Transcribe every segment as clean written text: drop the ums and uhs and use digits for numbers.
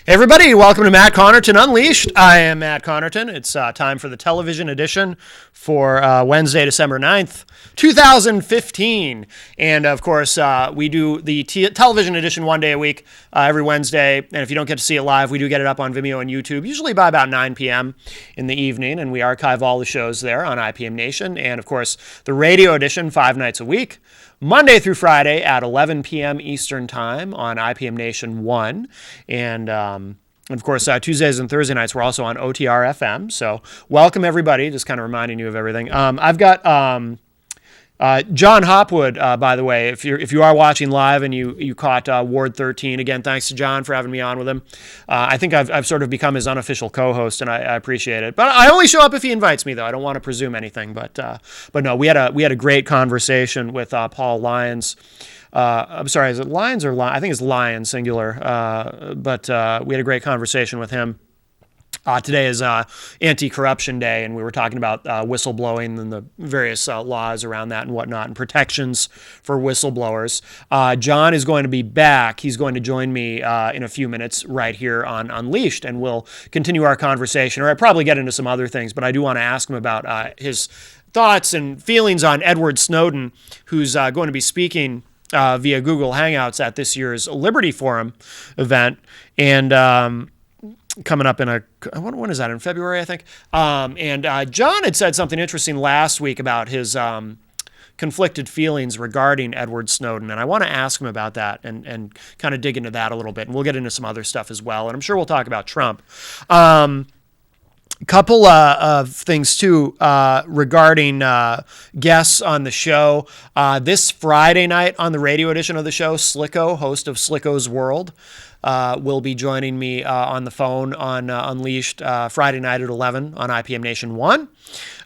Hey everybody, welcome to Matt Connarton Unleashed. I am Matt Connarton. It's time for the television edition for Wednesday, December 9th, 2015. And of course, we do the television edition one day a week, every Wednesday. And if you don't get to see it live, we do get it up on Vimeo and YouTube, usually by about 9 p.m. in the evening. And we archive all the shows there on IPM Nation. And of course, the radio edition 5 nights a week, Monday through Friday at 11 p.m. Eastern Time on IPM Nation 1. And of course, Tuesdays and Thursday nights, we're also on OTR FM. So welcome, everybody. Just kind of reminding you of everything. I've got John Hopwood, by the way, if you are watching live and you caught Ward 13, again, thanks to John for having me on with him. I think I've sort of become his unofficial co-host, and I appreciate it. But I only show up if he invites me, though. I don't want to presume anything. But no, we had a great conversation with Paul Lyons. I'm sorry, is it Lyons or Lyons? I think it's Lyons, singular. But we had a great conversation with him. Today is Anti-Corruption Day, and we were talking about whistleblowing and the various laws around that and whatnot, and protections for whistleblowers. John is going to be back. He's going to join me in a few minutes right here on Unleashed, and we'll continue our conversation, or I'd probably get into some other things, but I do want to ask him about his thoughts and feelings on Edward Snowden, who's going to be speaking via Google Hangouts at this year's Liberty Forum event, and coming up in when is that, in February, I think? And John had said something interesting last week about his conflicted feelings regarding Edward Snowden, and I want to ask him about that and kind of dig into that a little bit, and we'll get into some other stuff as well, and I'm sure we'll talk about Trump. Couple of things, too, regarding guests on the show. This Friday night on the radio edition of the show, Slicko, host of Slicko's World, will be joining me on the phone on Unleashed Friday night at 11 on IPM Nation 1.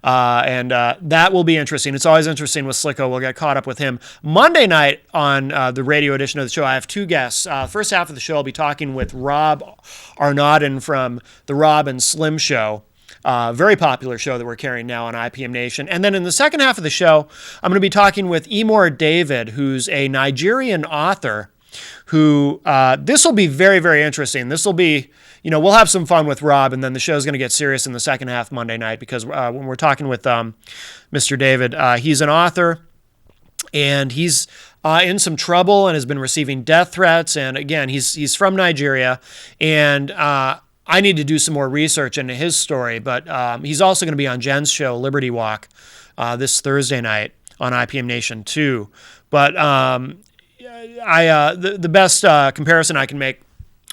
And that will be interesting. It's always interesting with Slicko. We'll get caught up with him. Monday night on the radio edition of the show, I have two guests. First half of the show, I'll be talking with Rob Arnaudin from the Rob and Slim Show. Very popular show that we're carrying now on IPM Nation. And then in the second half of the show, I'm going to be talking with Imor David, who's a Nigerian author who, this will be very, very interesting. This will be, we'll have some fun with Rob, and then the show's going to get serious in the second half Monday night, because when we're talking with Mr. David, he's an author, and he's in some trouble and has been receiving death threats. And again, he's from Nigeria, and I need to do some more research into his story, but he's also going to be on Jen's show, Liberty Walk, this Thursday night on IPM Nation 2. But the best comparison I can make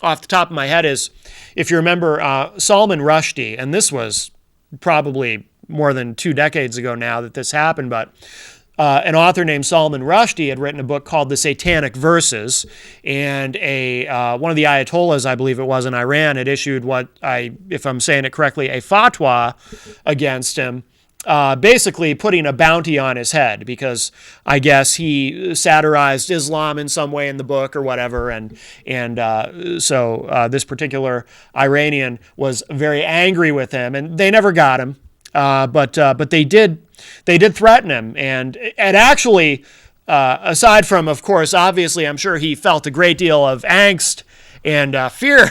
off the top of my head is, if you remember, Salman Rushdie, and this was probably more than 2 decades ago now that this happened, but an author named Salman Rushdie had written a book called The Satanic Verses, and one of the Ayatollahs, I believe it was, in Iran, had issued what, if I'm saying it correctly, a fatwa against him, basically putting a bounty on his head, because I guess he satirized Islam in some way in the book or whatever, and so this particular Iranian was very angry with him, and they never got him, but they did threaten him, and actually, aside from, of course, obviously, I'm sure he felt a great deal of angst and fear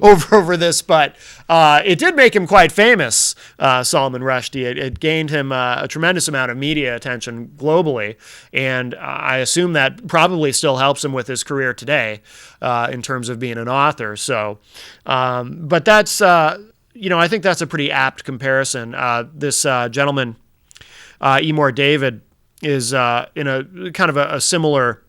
over this, but it did make him quite famous, Salman Rushdie. It gained him a tremendous amount of media attention globally, and I assume that probably still helps him with his career today in terms of being an author. So, but that's, I think that's a pretty apt comparison. This gentleman, Imor David, is in a kind of a similar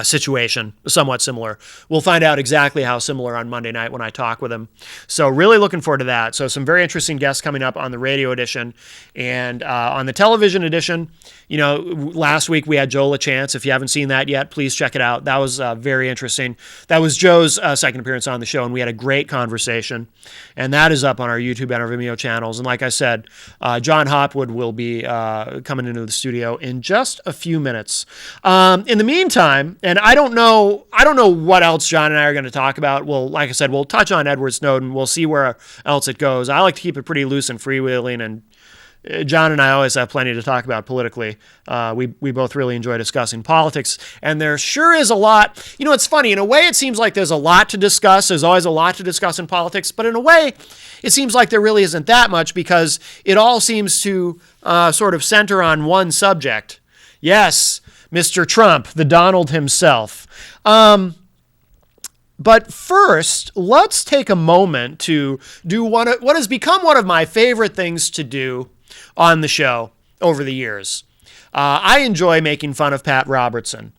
situation, somewhat similar. We'll find out exactly how similar on Monday night when I talk with him. So really looking forward to that. So some very interesting guests coming up on the radio edition, and on the television edition, last week we had Joe LaChance. If you haven't seen that yet, please check it out. That was very interesting. That was Joe's second appearance on the show, and we had a great conversation, and that is up on our YouTube and our Vimeo channels. And like I said, John Hopwood will be coming into the studio in just a few minutes. In the meantime, and I don't know what else John and I are going to talk about. Well, like I said, we'll touch on Edward Snowden. We'll see where else it goes. I like to keep it pretty loose and freewheeling, and John and I always have plenty to talk about politically. We both really enjoy discussing politics, and there sure is a lot. You know, it's funny. In a way, it seems like there's a lot to discuss. There's always a lot to discuss in politics, but in a way, it seems like there really isn't that much because it all seems to sort of center on one subject. Yes, Mr. Trump, the Donald himself. But first, let's take a moment to do what has become one of my favorite things to do on the show over the years. I enjoy making fun of Pat Robertson.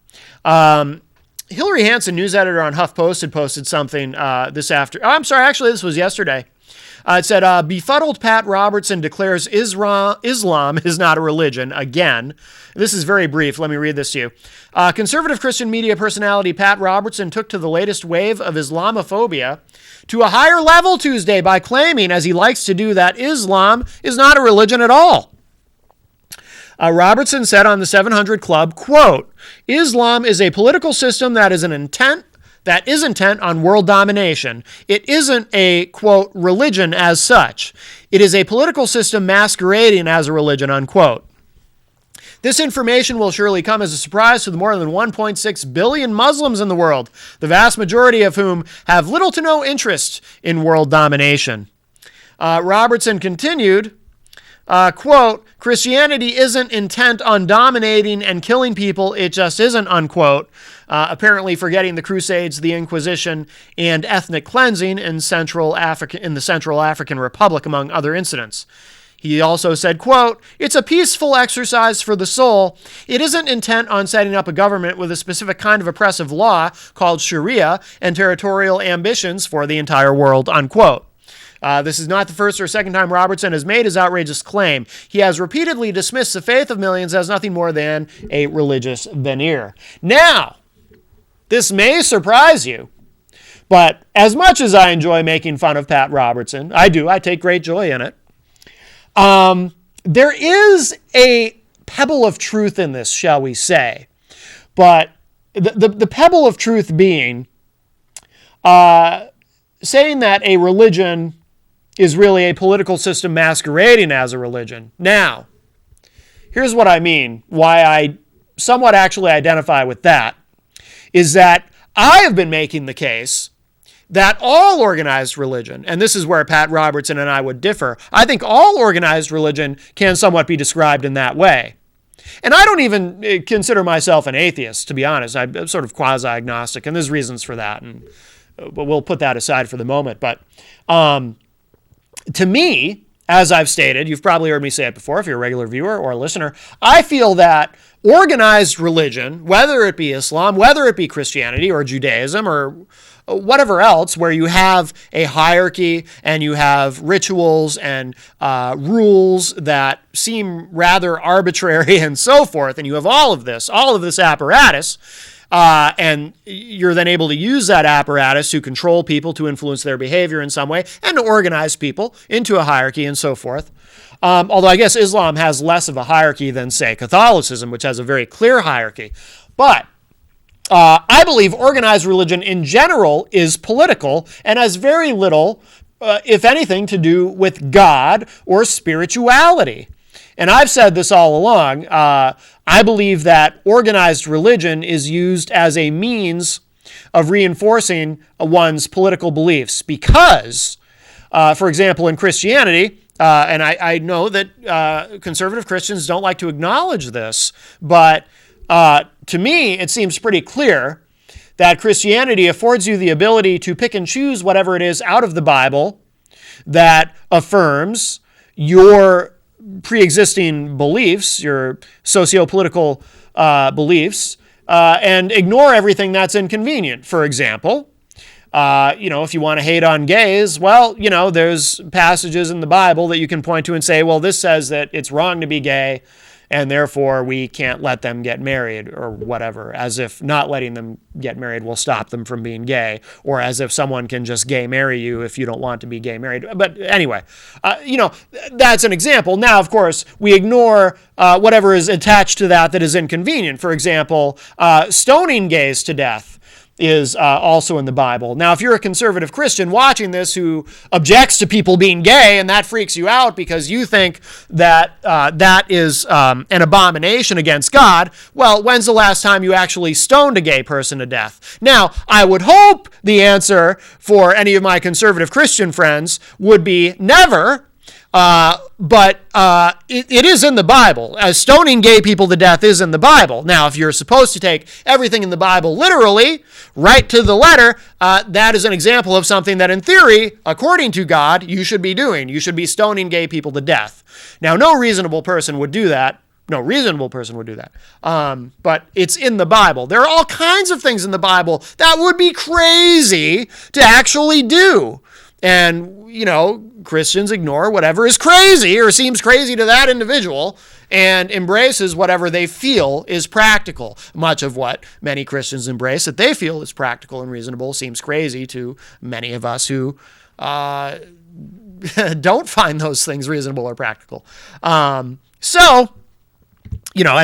Hillary Hansen, news editor on HuffPost, had posted something this was yesterday. It said, befuddled Pat Robertson declares Islam is not a religion again. This is very brief. Let me read this to you. Conservative Christian media personality Pat Robertson took to the latest wave of Islamophobia to a higher level Tuesday by claiming, as he likes to do, that Islam is not a religion at all. Robertson said on the 700 Club, quote, Islam is a political system that is intent on world domination. It isn't a, quote, religion as such. It is a political system masquerading as a religion, unquote. This information will surely come as a surprise to the more than 1.6 billion Muslims in the world, the vast majority of whom have little to no interest in world domination. Robertson continued, quote, Christianity isn't intent on dominating and killing people, it just isn't, unquote, apparently forgetting the Crusades, the Inquisition, and ethnic cleansing in the Central African Republic, among other incidents. He also said, quote, it's a peaceful exercise for the soul. It isn't intent on setting up a government with a specific kind of oppressive law called Sharia and territorial ambitions for the entire world, unquote. This is not the first or second time Robertson has made his outrageous claim. He has repeatedly dismissed the faith of millions as nothing more than a religious veneer. Now, this may surprise you, but as much as I enjoy making fun of Pat Robertson, I take great joy in it. There is a pebble of truth in this, shall we say. But the pebble of truth being saying that a religion is really a political system masquerading as a religion. Now, here's what I mean, why I somewhat actually identify with that, is that I have been making the case that all organized religion, and this is where Pat Robertson and I would differ, I think all organized religion can somewhat be described in that way. And I don't even consider myself an atheist, to be honest. I'm sort of quasi-agnostic, and there's reasons for that, but we'll put that aside for the moment. But to me, as I've stated, you've probably heard me say it before if you're a regular viewer or a listener, I feel that organized religion, whether it be Islam, whether it be Christianity or Judaism or whatever else, where you have a hierarchy and you have rituals and rules that seem rather arbitrary and so forth, and you have all of this apparatus, and you're then able to use that apparatus to control people, to influence their behavior in some way, and to organize people into a hierarchy and so forth. Although I guess Islam has less of a hierarchy than, say, Catholicism, which has a very clear hierarchy. But I believe organized religion in general is political and has very little, if anything, to do with God or spirituality. And I've said this all along. I believe that organized religion is used as a means of reinforcing one's political beliefs because, for example, in Christianity, and I know that conservative Christians don't like to acknowledge this, but to me, it seems pretty clear that Christianity affords you the ability to pick and choose whatever it is out of the Bible that affirms your pre-existing beliefs, your socio-political beliefs, and ignore everything that's inconvenient. For example, if you want to hate on gays, well, there's passages in the Bible that you can point to and say, well, this says that it's wrong to be gay, and therefore we can't let them get married or whatever, as if not letting them get married will stop them from being gay, or as if someone can just gay marry you if you don't want to be gay married. But anyway, that's an example. Now, of course, we ignore whatever is attached to that is inconvenient. For example, stoning gays to death is also in the Bible. Now, if you're a conservative Christian watching this who objects to people being gay and that freaks you out because you think that that is an abomination against God, well, when's the last time you actually stoned a gay person to death? Now, I would hope the answer for any of my conservative Christian friends would be never. But it is in the Bible. Stoning gay people to death is in the Bible. Now, if you're supposed to take everything in the Bible literally, right to the letter, that is an example of something that in theory, according to God, you should be doing. You should be stoning gay people to death. Now, no reasonable person would do that. No reasonable person would do that. But it's in the Bible. There are all kinds of things in the Bible that would be crazy to actually do. And, Christians ignore whatever is crazy or seems crazy to that individual and embraces whatever they feel is practical. Much of what many Christians embrace that they feel is practical and reasonable seems crazy to many of us who don't find those things reasonable or practical. And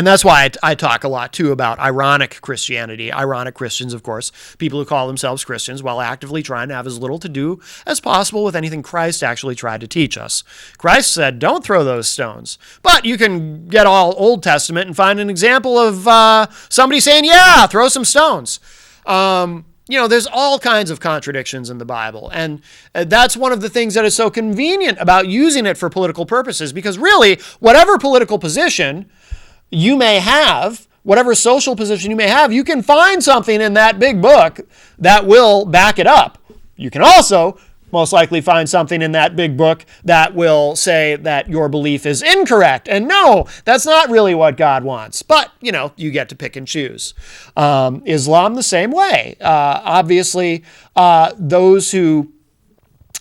that's why I talk a lot, too, about ironic Christianity. Ironic Christians, of course, people who call themselves Christians while actively trying to have as little to do as possible with anything Christ actually tried to teach us. Christ said, don't throw those stones. But you can get all Old Testament and find an example of somebody saying, yeah, throw some stones. There's all kinds of contradictions in the Bible. And that's one of the things that is so convenient about using it for political purposes, because really, whatever political position you may have, whatever social position you may have, you can find something in that big book that will back it up. You can also most likely find something in that big book that will say that your belief is incorrect. And no, that's not really what God wants. But, you get to pick and choose. Islam the same way. Obviously, those who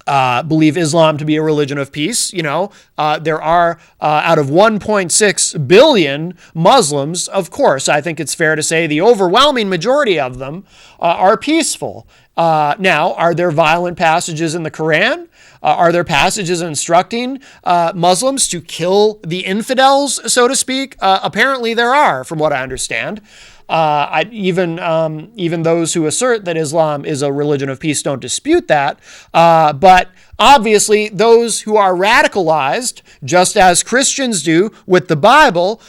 believe Islam to be a religion of peace. There are out of 1.6 billion Muslims, of course, I think it's fair to say the overwhelming majority of them are peaceful. Now, are there violent passages in the Quran? Are there passages instructing Muslims to kill the infidels, so to speak? Apparently there are, from what I understand. Even those who assert that Islam is a religion of peace don't dispute that. But obviously, those who are radicalized, just as Christians do with the Bible,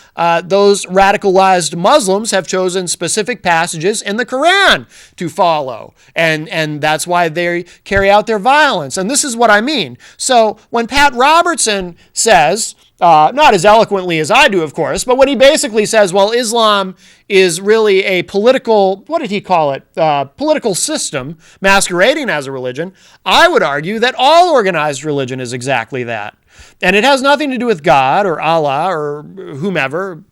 those radicalized Muslims have chosen specific passages in the Quran to follow. And that's why they carry out their violence. And this is what I mean. So when Pat Robertson says, not as eloquently as I do, of course, but when he basically says, well, Islam is really a political, what did he call it? Political system masquerading as a religion, I would argue that all organized religion is exactly that. And it has nothing to do with God or Allah or whomever.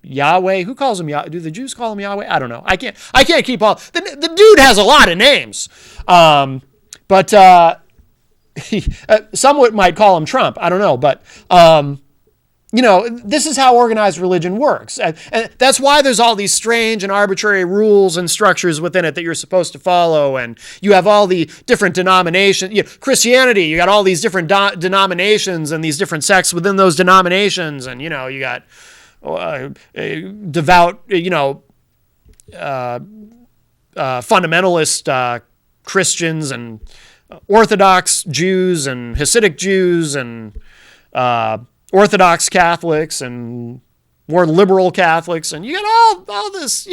Yahweh, who calls him Yahweh? Do the Jews call him Yahweh? I don't know. I can't keep all, the dude has a lot of names. But some might call him Trump. I don't know. But, this is how organized religion works. And that's why there's all these strange and arbitrary rules and structures within it that you're supposed to follow. And you have all the different denominations. Christianity, you got all these different denominations and these different sects within those denominations. And, you got devout, fundamentalist Christians and Orthodox Jews and Hasidic Jews and Orthodox Catholics and more liberal Catholics, and you got all this,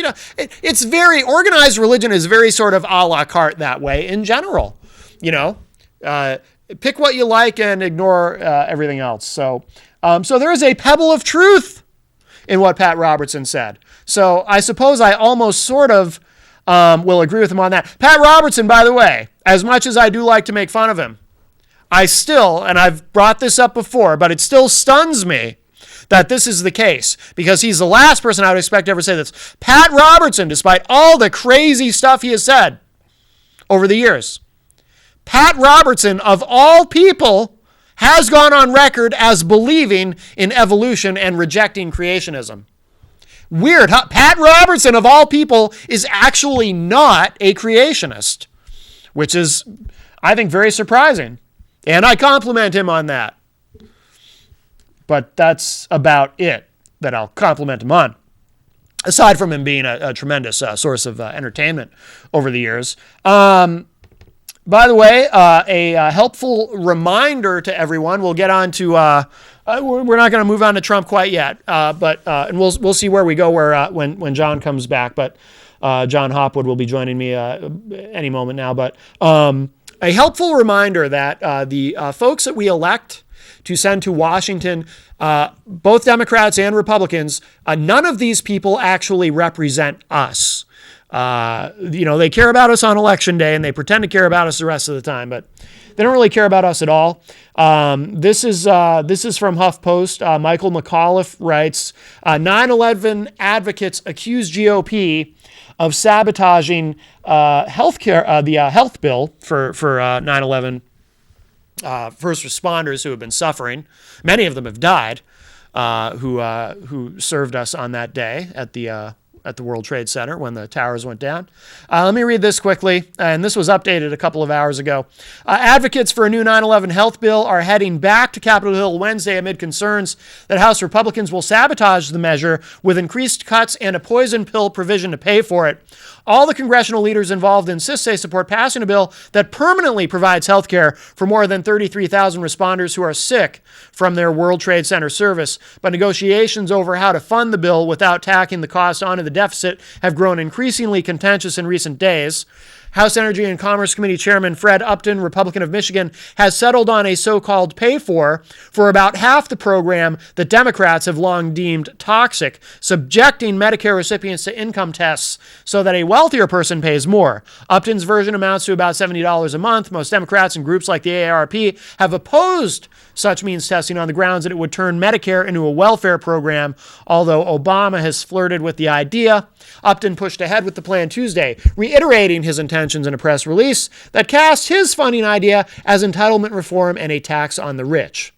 it's very, organized religion is very sort of a la carte that way in general, pick what you like and ignore everything else. So there is a pebble of truth in what Pat Robertson said. So I suppose I almost sort of will agree with him on that. Pat Robertson, by the way, as much as I do like to make fun of him, I still, and I've brought this up before, but it still stuns me that this is the case, because he's the last person I would expect to ever say this. Pat Robertson, despite all the crazy stuff he has said over the years, Pat Robertson, of all people, has gone on record as believing in evolution and rejecting creationism. Weird, huh? Pat Robertson, of all people, is actually not a creationist, which is, I think, very surprising. And I compliment him on that. But that's about it that I'll compliment him on. aside from him being a tremendous source of entertainment over the years. By the way, a helpful reminder to everyone. We'll get on to. We're not going to move on to Trump quite yet, but and we'll see where we go when John comes back. But John Hopwood will be joining me any moment now. But a helpful reminder that the folks that we elect to send to Washington, both Democrats and Republicans, none of these people actually represent us. They care about us on election day and they pretend to care about us the rest of the time, but they don't really care about us at all. This is from HuffPost. Michael McAuliffe writes, 9/11 advocates accuse GOP of sabotaging healthcare, the health bill for 9/11 first responders who have been suffering. Many of them have died, who served us on that day at the World Trade Center when the towers went down. Let me read this quickly, and this was updated a couple of hours ago. Advocates for a new 9/11 health bill are heading back to Capitol Hill Wednesday amid concerns that House Republicans will sabotage the measure with increased cuts and a poison pill provision to pay for it. All the congressional leaders involved insist they support passing a bill that permanently provides health care for more than 33,000 responders who are sick from their World Trade Center service. But negotiations over how to fund the bill without tacking the cost onto the deficit have grown increasingly contentious in recent days. House Energy and Commerce Committee Chairman Fred Upton, Republican of Michigan, has settled on a so-called pay-for about half the program that Democrats have long deemed toxic, subjecting Medicare recipients to income tests so that a wealthier person pays more. Upton's version amounts to about $70 a month. Most Democrats and groups like the AARP have opposed such means testing on the grounds that it would turn Medicare into a welfare program, although Obama has flirted with the idea. Upton pushed ahead with the plan Tuesday, reiterating his intentions in a press release that cast his funding idea as entitlement reform and a tax on the rich.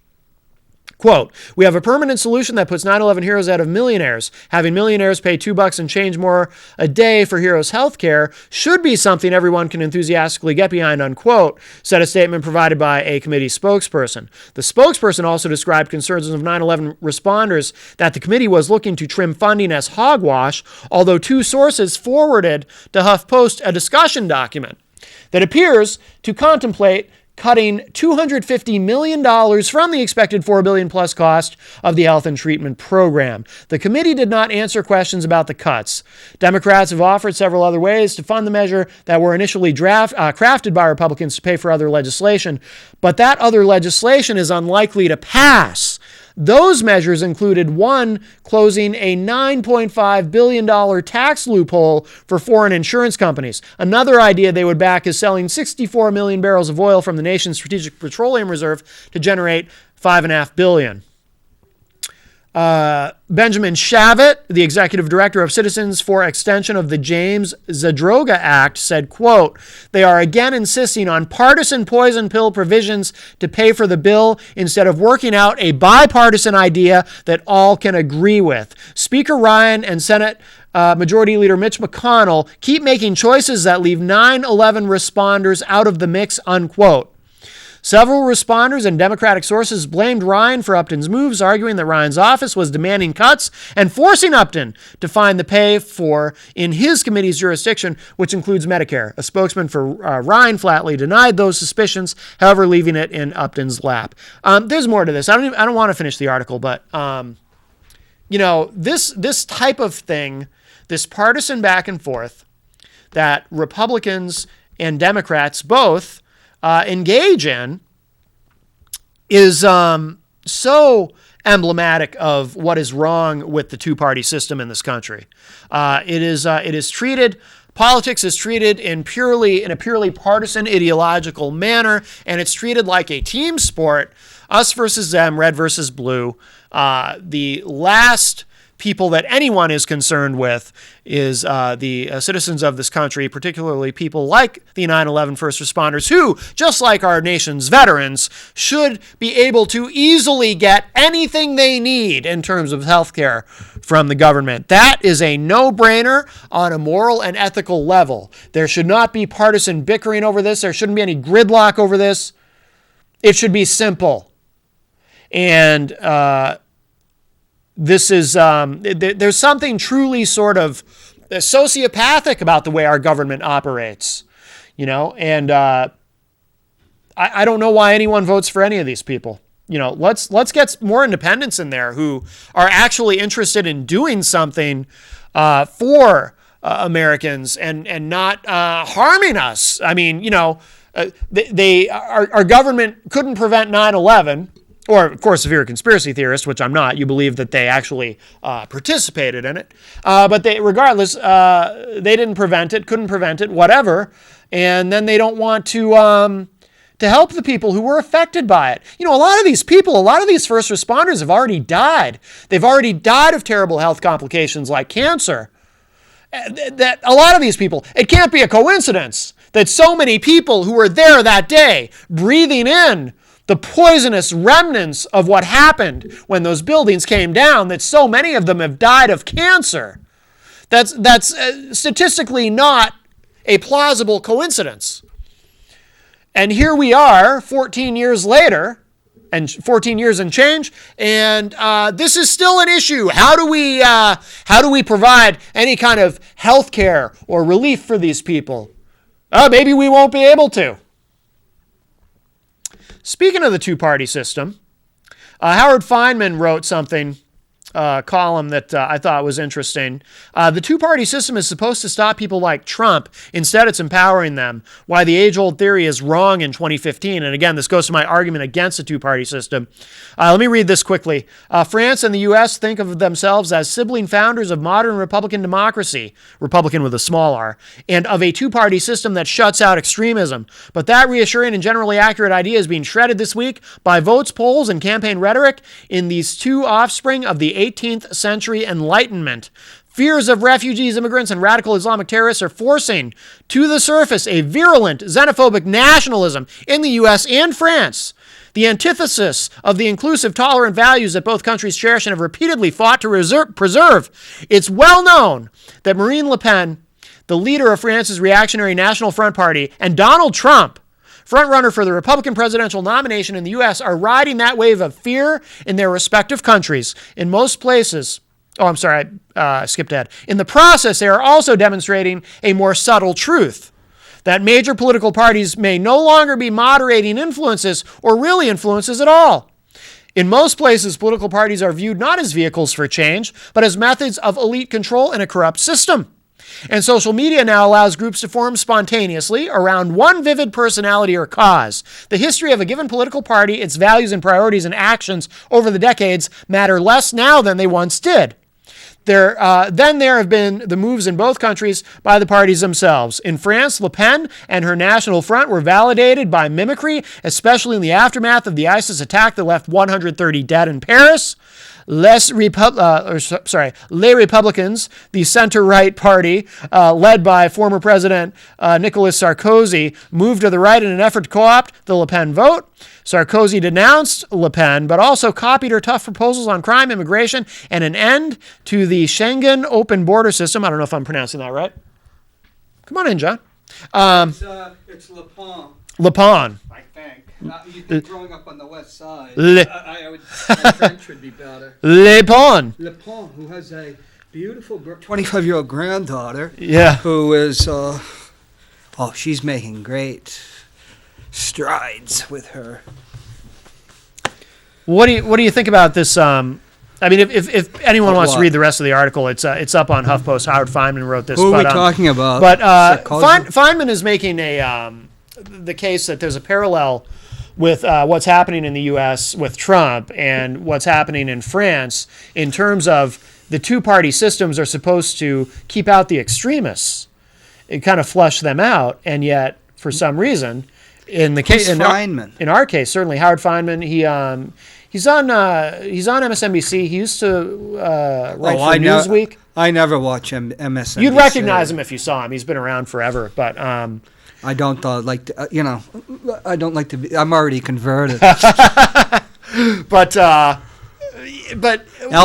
Quote, "We have a permanent solution that puts 9/11 heroes out of millionaires. Having millionaires pay $2 and change more a day for heroes' health care should be something everyone can enthusiastically get behind," unquote, said a statement provided by a committee spokesperson. The spokesperson also described concerns of 9/11 responders that the committee was looking to trim funding as hogwash, although two sources forwarded to HuffPost a discussion document that appears to contemplate cutting $250 million from the expected $4 billion plus cost of the health and treatment program. The committee did not answer questions about the cuts. Democrats have offered several other ways to fund the measure that were initially crafted by Republicans to pay for other legislation, but that other legislation is unlikely to pass. Those measures included one, closing a $9.5 billion tax loophole for foreign insurance companies. Another idea they would back is selling 64 million barrels of oil from the nation's strategic petroleum reserve to generate $5.5 billion. Benjamin Shavit, the executive director of Citizens for Extension of the James Zadroga Act, said, quote, "They are again insisting on partisan poison pill provisions to pay for the bill instead of working out a bipartisan idea that all can agree with. Speaker Ryan and Senate Majority Leader Mitch McConnell keep making choices that leave 9/11 responders out of the mix," unquote. Several responders and Democratic sources blamed Ryan for Upton's moves, arguing that Ryan's office was demanding cuts and forcing Upton to find the pay for in his committee's jurisdiction, which includes Medicare. A spokesman for Ryan flatly denied those suspicions, however, leaving it in Upton's lap. There's more to this. I don't want to finish the article, but this type of thing, this partisan back and forth that Republicans and Democrats both engage in is so emblematic of what is wrong with the two-party system in this country. Politics is treated in a purely partisan ideological manner, and it's treated like a team sport, us versus them, red versus blue. The last people that anyone is concerned with is the citizens of this country, particularly people like the 9/11 first responders who, just like our nation's veterans, should be able to easily get anything they need in terms of health care from the government. That is a no-brainer on a moral and ethical level. There should not be partisan bickering over this. There shouldn't be any gridlock over this. It should be simple. And this is there's something truly sort of sociopathic about the way our government operates, and I don't know why anyone votes for any of these people. Let's get more independents in there who are actually interested in doing something for Americans and not harming us. I mean, our government couldn't prevent 9/11. Or, of course, if you're a conspiracy theorist, which I'm not, you believe that they actually participated in it. But regardless, they didn't prevent it, couldn't prevent it, whatever. And then they don't want to help the people who were affected by it. A lot of these people, a lot of these first responders have already died. They've already died of terrible health complications like cancer. That a lot of these people, it can't be a coincidence that so many people who were there that day breathing in the poisonous remnants of what happened when those buildings came down, that so many of them have died of cancer. That's statistically not a plausible coincidence. And here we are 14 years later, and 14 years and change, and this is still an issue. How do we provide any kind of health care or relief for these people? Maybe we won't be able to. Speaking of the two-party system, Howard Feynman wrote something, a column that I thought was interesting. The two-party system is supposed to stop people like Trump. Instead, it's empowering them. Why the age-old theory is wrong in 2015. And again, this goes to my argument against the two-party system. Let me read this quickly. France and the U.S. think of themselves as sibling founders of modern Republican democracy, Republican with a small r, and of a two-party system that shuts out extremism. But that reassuring and generally accurate idea is being shredded this week by votes, polls, and campaign rhetoric in these two offspring of the 18th century Enlightenment. Fears of refugees, immigrants, and radical Islamic terrorists are forcing to the surface a virulent xenophobic nationalism in the U.S. and France, the antithesis of the inclusive, tolerant values that both countries cherish and have repeatedly fought to preserve. It's well known that Marine Le Pen, the leader of France's reactionary National Front Party, and Donald Trump, frontrunner for the Republican presidential nomination in the U.S., are riding that wave of fear in their respective countries. In most places, I skipped ahead. In the process, they are also demonstrating a more subtle truth, that major political parties may no longer be moderating influences or really influences at all. In most places, political parties are viewed not as vehicles for change, but as methods of elite control in a corrupt system. And social media now allows groups to form spontaneously around one vivid personality or cause. The history of a given political party, its values and priorities and actions over the decades matter less now than they once did. There have been the moves in both countries by the parties themselves. In France, Le Pen and her National Front were validated by mimicry, especially in the aftermath of the ISIS attack that left 130 dead in Paris. Les Republicans, the center-right party, led by former President Nicolas Sarkozy, moved to the right in an effort to co-opt the Le Pen vote. Sarkozy denounced Le Pen, but also copied her tough proposals on crime, immigration, and an end to the Schengen open border system. I don't know if I'm pronouncing that right. Come on in, John. It's Le Pen. Le Pen. I think. You've been growing up on the west side. My French would be better. Le Pen. Le Pen, who has a beautiful 25-year-old granddaughter. Yeah. Who is, she's making great strides with her. What do you think about this? I mean, if anyone wants to read the rest of the article, it's up on HuffPost. Howard Feynman wrote this. Who are we talking about? But Feynman is making the case that there's a parallel with what's happening in the U.S. with Trump and what's happening in France in terms of the two-party systems are supposed to keep out the extremists and kind of flush them out, and yet for some reason, in the case in our case, certainly Howard Feynman, he's on MSNBC. He used to write for Newsweek. I never watch MSNBC. You'd recognize him if you saw him. He's been around forever, but I don't like to, I don't like to be. I'm already converted. but Al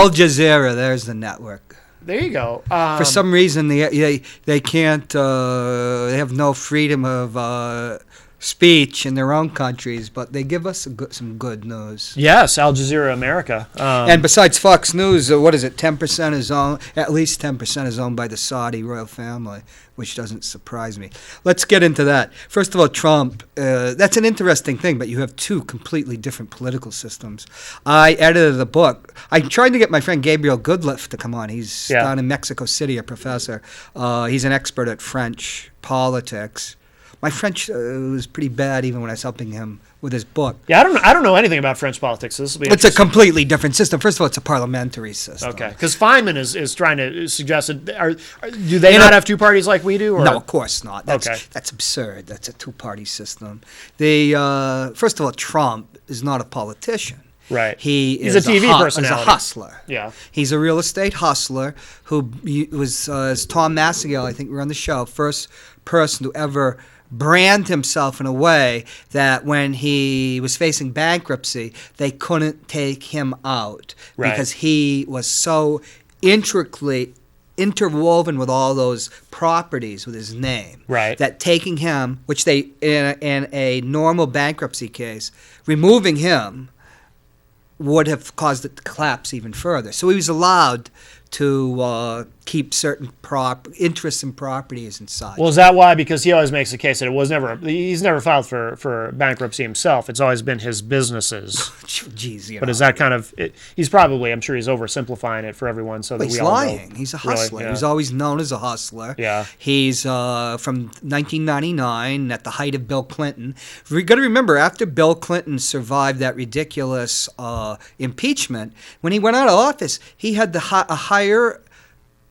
Jazeera, there's the network. There you go. For some reason, they can't. They have no freedom of speech in their own countries, but they give us some good news. Yes, Al Jazeera America. And besides Fox News, what is it? 10% is owned. At least 10% is owned by the Saudi royal family, which doesn't surprise me. Let's get into that. First of all, Trump. That's an interesting thing, but you have two completely different political systems. I edited a book. I tried to get my friend Gabriel Goodliff to come on. He's down in Mexico City, a professor. He's an expert at French politics. My French was pretty bad even when I was helping him with his book. Yeah, I don't know anything about French politics. This will be It's a completely different system. First of all, it's a parliamentary system. Okay, because Feynman is trying to suggest that do they not have two parties like we do? Or? No, of course not. That's absurd. That's a two-party system. First of all, Trump is not a politician. Right. He's a TV personality. He's a hustler. Yeah. He's a real estate hustler who was, as Tom Massagill, I think we were on the show, first person to ever brand himself in a way that when he was facing bankruptcy, they couldn't take him out because he was so intricately interwoven with all those properties with his name. Right. That taking him, which they, in a normal bankruptcy case, removing him would have caused it to collapse even further. So he was allowed to keep certain interests in properties and such. Well, is that why? Because he always makes the case that he's never filed for bankruptcy himself. It's always been his businesses. Jeez, but is that kind of? He's probably, I'm sure, he's oversimplifying it for everyone so that we all know. He's lying. He's a hustler. Really, yeah. He's always known as a hustler. Yeah. He's from 1999 at the height of Bill Clinton. We got to remember, after Bill Clinton survived that ridiculous impeachment, when he went out of office, he had a higher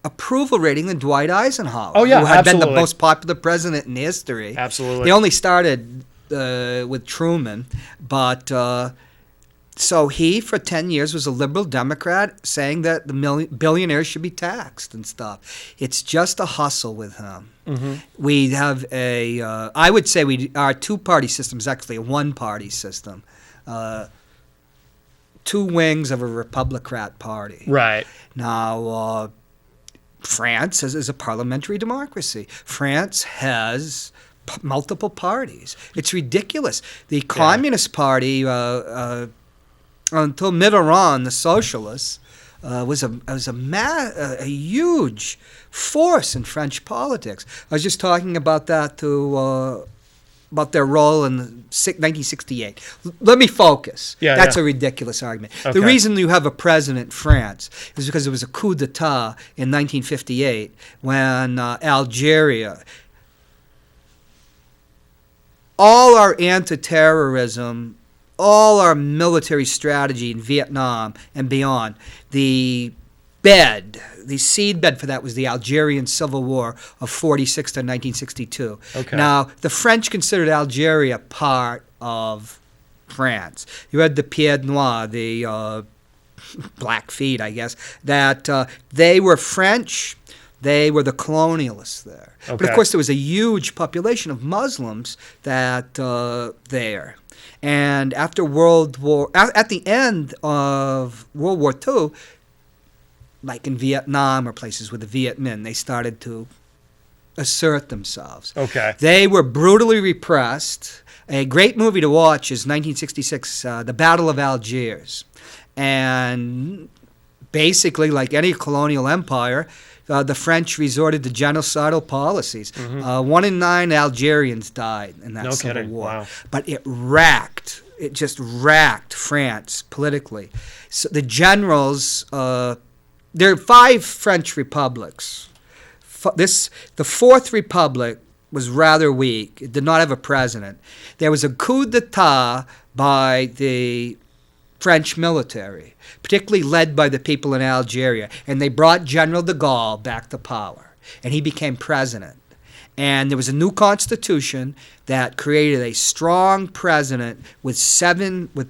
approval rating than Dwight Eisenhower, who had been the most popular president in history. Absolutely. They only started with Truman, but so he, for 10 years, was a liberal Democrat saying that the billionaires should be taxed and stuff. It's just a hustle with him. Mm-hmm. We have I would say our two-party system is actually a one-party system. Two wings of a Republican Party. Right. Now, France is a parliamentary democracy. France has multiple parties. It's ridiculous. The Communist Party, until Mitterrand, the socialists, was a huge force in French politics. I was just talking about that about their role in 1968. Let me focus. That's a ridiculous argument. Okay. The reason you have a president in France is because there was a coup d'etat in 1958 when Algeria, all our anti-terrorism, all our military strategy in Vietnam and beyond, the seedbed for that was the Algerian Civil War of 46 to 1962. Okay. Now, the French considered Algeria part of France. You had the Pieds Noirs, the Blackfeet, I guess, that they were French. They were the colonialists there. Okay. But, of course, there was a huge population of Muslims that there. And after at the end of World War II, like in Vietnam or places with the Viet Minh, they started to assert themselves. Okay. They were brutally repressed. A great movie to watch is 1966, The Battle of Algiers. And basically, like any colonial empire, the French resorted to genocidal policies. Mm-hmm. 1 in 9 Algerians died in that Civil War. Wow. But it just racked France politically. So the generals... there are 5 French republics. The Fourth Republic was rather weak. It did not have a president. There was a coup d'etat by the French military, particularly led by the people in Algeria, and they brought General de Gaulle back to power, and he became president. And there was a new constitution that created a strong president with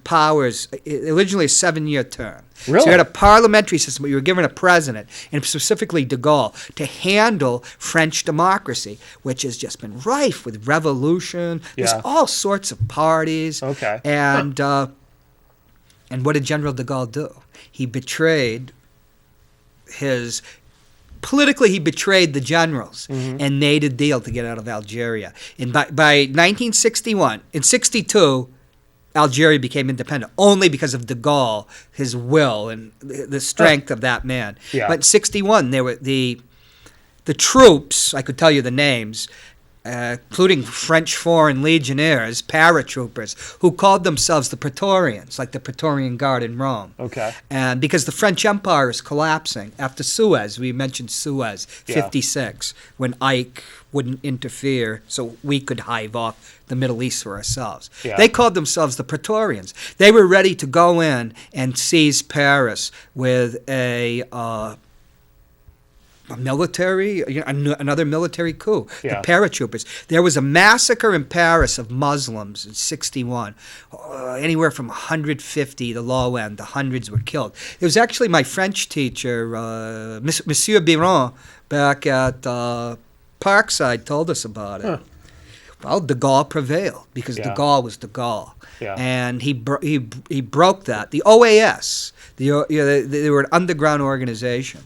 powers, originally a 7-year term. Really? So you had a parliamentary system, but you were given a president, and specifically de Gaulle, to handle French democracy, which has just been rife with revolution. There's all sorts of parties. Okay. And what did General de Gaulle do? He betrayed his politically, he betrayed the generals and made a deal to get out of Algeria. And by 1961, in 62, Algeria became independent only because of de Gaulle, his will, and the strength of that man. Yeah. But in 61, there were the troops, I could tell you the names, including French foreign legionnaires, paratroopers, who called themselves the Praetorians, like the Praetorian Guard in Rome. Okay. And because the French Empire is collapsing after Suez, we mentioned Suez, Yeah. 56, when Ike wouldn't interfere so we could hive off the Middle East for ourselves. Yeah. They called themselves the Praetorians. They were ready to go in and seize Paris with a military, another military coup. Yeah. The paratroopers. There was a massacre in Paris of Muslims in 61. Anywhere from 150, the low end, the hundreds were killed. It was actually my French teacher, Monsieur Biron, back at Parkside, told us about it. Huh. Well, de Gaulle prevailed because de Yeah. Gaulle was de Gaulle. Yeah. And he broke that. The OAS, they were an underground organization.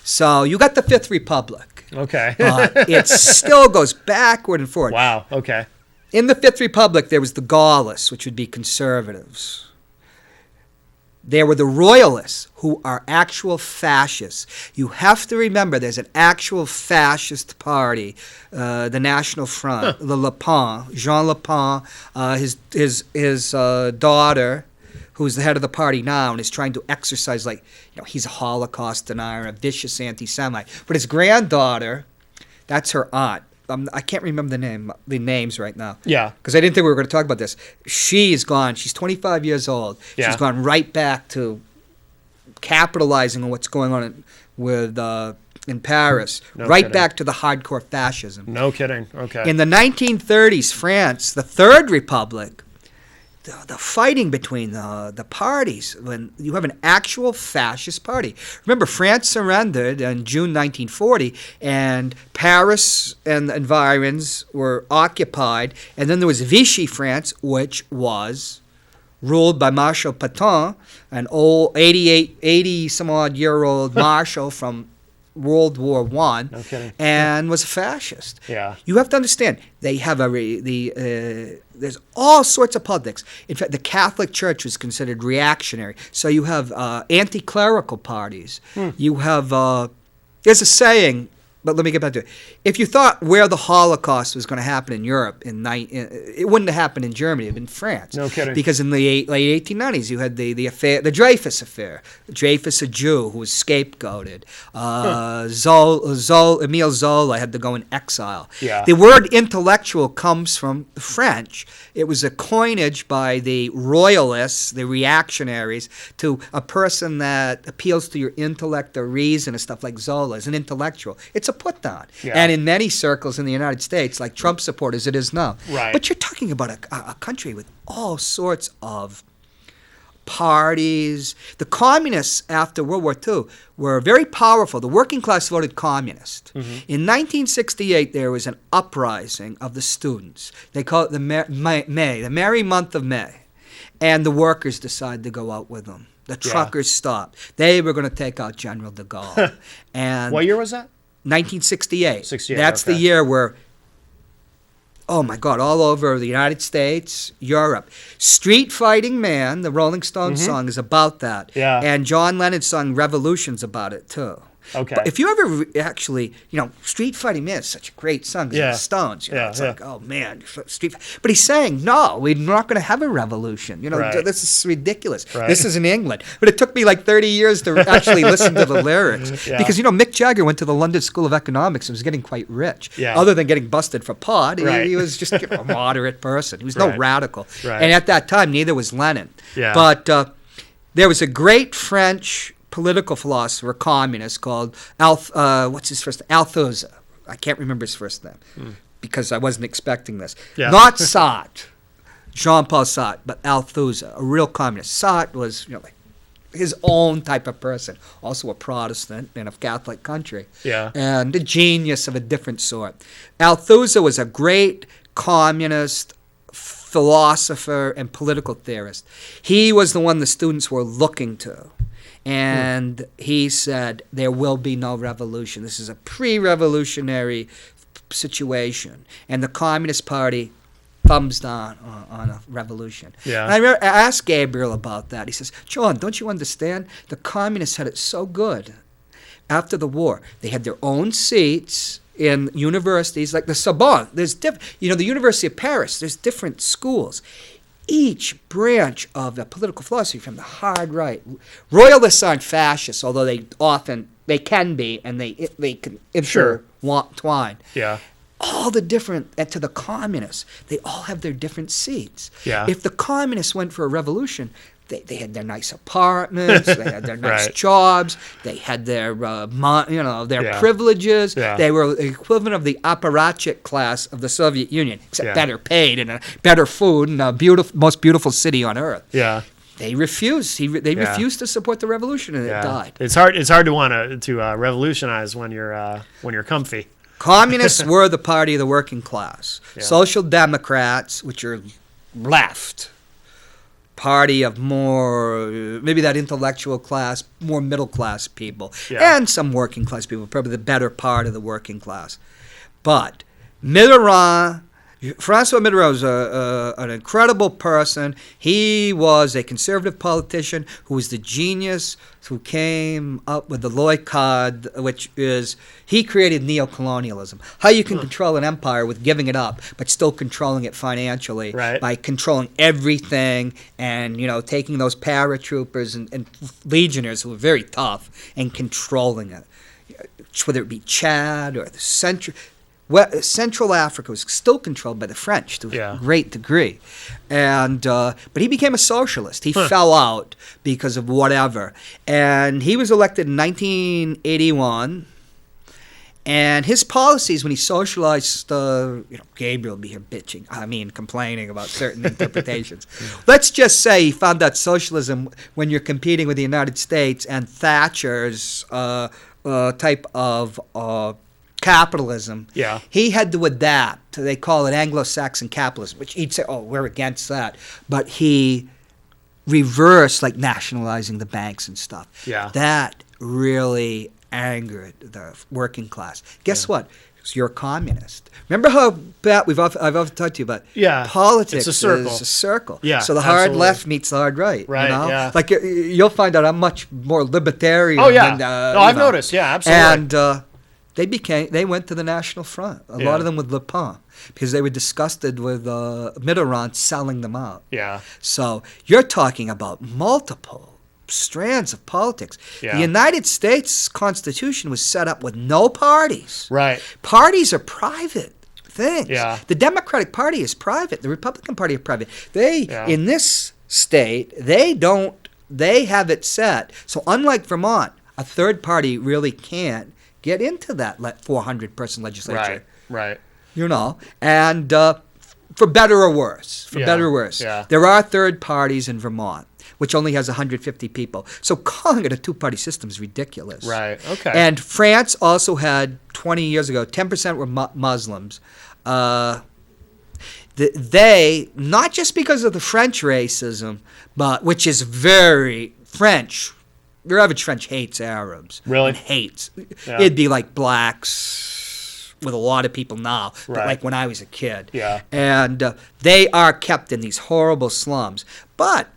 So you got the Fifth Republic. Okay. But it still goes backward and forward. Wow. Okay. In the Fifth Republic, there was the Gaullists, which would be conservatives. There were the Royalists, who are actual fascists. You have to remember there's an actual fascist party, the National Front, the Le Pen, Jean Le Pen, his daughter, who's the head of the party now and is trying to exercise he's a Holocaust denier, a vicious anti-Semite. But his granddaughter, that's her aunt. I can't remember the names right now. Yeah. Because I didn't think we were going to talk about this. She is gone. She's 25 years old. Yeah. She's gone right back to capitalizing on what's going on in Paris. No right kidding. back to the hardcore fascism. No kidding. Okay. In the 1930s, France, the Third Republic, the fighting between the parties, when you have an actual fascist party. Remember, France surrendered in June 1940, and Paris and the environs were occupied, and then there was Vichy France, which was ruled by Marshal Pétain, an old 80-some-odd-year-old marshal from World War I, No kidding. and was a fascist. Yeah. You have to understand, they have there's all sorts of politics. In fact, the Catholic Church was considered reactionary. So you have anti-clerical parties. You have, there's a saying, but let me get back to it. If you thought where the Holocaust was going to happen in Europe, it wouldn't have happened in Germany, it would have been France. No kidding. Because in the late 1890s, you had the affair, the Dreyfus affair. Dreyfus, a Jew who was scapegoated. Emile Zola had to go in exile. Yeah. The word intellectual comes from the French. It was a coinage by the royalists, the reactionaries, to a person that appeals to your intellect or reason and stuff like Zola is an intellectual. It's a put-down. Yeah. And in many circles in the United States, like Trump supporters, it is now. Right. But you're talking about a country with all sorts of parties. The communists after World War II were very powerful. The working class voted communist. In 1968, there was an uprising of the students. They call it the merry month of May. And the workers decided to go out with them. The truckers stopped. They were going to take out General de Gaulle. And What year was that? 1968. 68, That's the okay. year where, oh my God, all over the United States, Europe. Street Fighting Man, the Rolling Stones song, is about that. Yeah. And John Lennon's song Revolution's about it too. Okay. But if you ever actually, Street Fighting Man is such a great song. 'Cause Yeah. it's the Stones. Yeah, It's yeah. like, oh man, But he's saying, no, we're not going to have a revolution. Right. This is ridiculous. Right. This is in England. But it took me like 30 years to actually listen to the lyrics. Yeah. Because, Mick Jagger went to the London School of Economics and was getting quite rich. Yeah. Other than getting busted for pot, Right. he was just a moderate person. He was no Right. radical. Right. And at that time, neither was Lennon. Yeah. But there was a great French political philosopher, communist, called what's his first name? Althusser. I can't remember his first name because I wasn't expecting this. Yeah. Not Sartre, Jean-Paul Sartre, but Althusser, a real communist. Sartre was, like his own type of person, also a Protestant in a Catholic country, Yeah. and a genius of a different sort. Althusser was a great communist philosopher and political theorist. He was the one the students were looking to. And he said there will be no revolution. This is a pre-revolutionary situation. And the Communist Party thumbs down on a revolution. Yeah. And I asked Gabriel about that. He says, John, don't you understand? The communists had it so good after the war. They had their own seats in universities like the Sorbonne. There's the University of Paris. There's different schools. Each branch of the political philosophy, from the hard right, royalists aren't fascists, although they can be, and they can intertwine. Yeah. All the different, and to the communists, they all have their different seats. Yeah. If the communists went for a revolution, they had their nice apartments, they had their nice Right. jobs, they had their Yeah. privileges. Yeah. They were the equivalent of the apparatchik class of the Soviet Union, except Yeah. better paid and better food and a most beautiful city on earth. Yeah. They refused. They refused to support the revolution, and Yeah. it died. It's hard to want to revolutionize when you're comfy. Communists were the party of the working class. Yeah. Social Democrats, which are left, party of more, maybe that intellectual class, more middle class people, Yeah. and some working class people, probably the better part of the working class. But Francois Mitterrand was an incredible person. He was a conservative politician who was the genius who came up with the Leucard, which is, he created neocolonialism. How you can control an empire with giving it up, but still controlling it financially, Right. by controlling everything and, taking those paratroopers and legionnaires who were very tough and controlling it. Whether it be Chad or the Central Africa was still controlled by the French to a great degree, but he became a socialist. He fell out because of whatever, and he was elected in 1981. And his policies, when he socialized, Gabriel will be here complaining about certain interpretations. Let's just say he found that socialism, when you're competing with the United States and Thatcher's type of capitalism, he had to adapt. They call it Anglo-Saxon capitalism, which he'd say, oh, we're against that. But he reversed, like nationalizing the banks and stuff. Yeah. That really angered the working class. Guess what? You're a communist. Remember how I've often talked to you about politics it's a circle. is a circle. Yeah, so the hard absolutely. left meets the hard right. Right, yeah. Like you'll find out I'm much more libertarian. Oh, yeah. Than, I've noticed. Yeah, absolutely. And they went to the National Front. A lot of them with Le Pen, because they were disgusted with Mitterrand selling them out. Yeah. So you're talking about multiple strands of politics. Yeah. The United States Constitution was set up with no parties. Right. Parties are private things. Yeah. The Democratic Party is private. The Republican Party is private. In this state, they have it set. So unlike Vermont, a third party really can't get into that 400-person legislature. Right. And for better or worse, Yeah. there are third parties in Vermont, which only has 150 people. So calling it a two-party system is ridiculous. Right. Okay. And France also had, 20 years ago, 10% were Muslims. They, not just because of the French racism, but which is very French. Your average French hates Arabs. Really? And hates. Yeah. It'd be like blacks with a lot of people now, but Right. like when I was a kid. Yeah. And they are kept in these horrible slums. But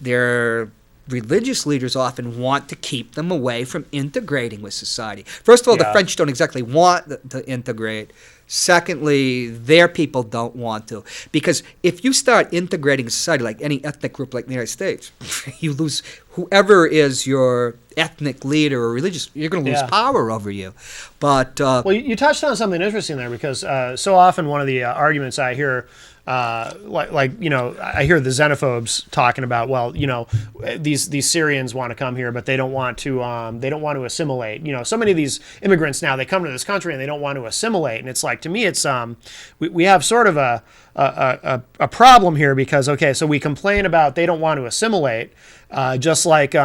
their religious leaders often want to keep them away from integrating with society. First of all, the French don't exactly want to integrate. Secondly, their people don't want to. Because if you start integrating society, like any ethnic group like the United States, you lose whoever is your ethnic leader or religious, you're going to lose power over you. But well, you touched on something interesting there, because so often one of the arguments I hear, I hear the xenophobes talking about, well, these Syrians want to come here, but they don't want to assimilate. So many of these immigrants now, they come to this country and they don't want to assimilate, and it's like, to me, it's we have sort of a problem here, because so we complain about they don't want to assimilate, just like